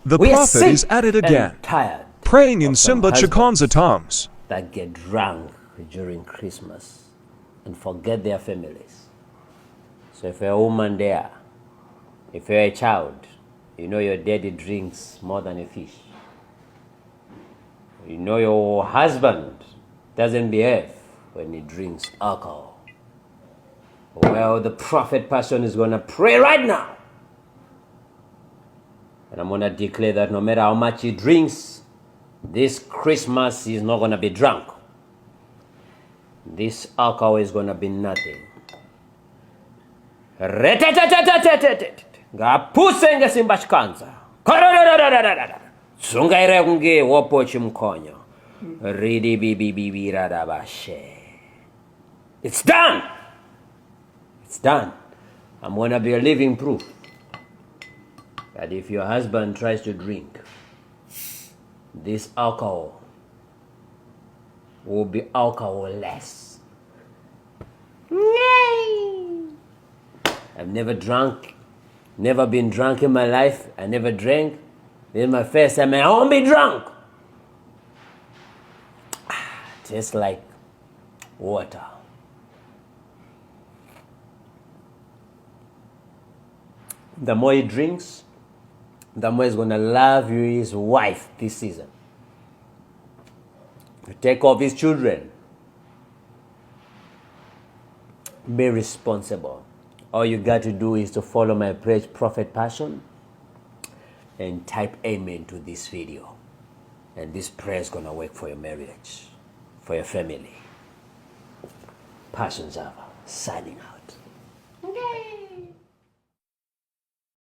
The We are prophet sick is at it again, and tired praying in of some Simba Chikanza husbands tongues. that get drunk during Christmas and forget their families. So if you're a woman there, if you're a child, you know your daddy drinks more than a fish. You know your husband doesn't behave when he drinks alcohol. Well, the prophet person is going to pray right now. And I'm going to declare that no matter how much he drinks, this Christmas he's not going to be drunk. This alcohol is going to be nothing. Ngapusenge Simba Chikanza. Sungaire kunge wopochi mkonyo. Ridi bibi radabashe. It's done. It's done. I'm going to be a living proof that if your husband tries to drink, this alcohol will be alcohol-less. I've never drunk, never been drunk in my life. I never drank. This is my first time. I won't be drunk. Tastes like water. The more he drinks, the more he's going to love his wife this season. Take off his children. Be responsible. All you got to do is to follow my page, Prophet Passion, and type amen to this video. And this prayer is going to work for your marriage, for your family. Passion Zava, signing out.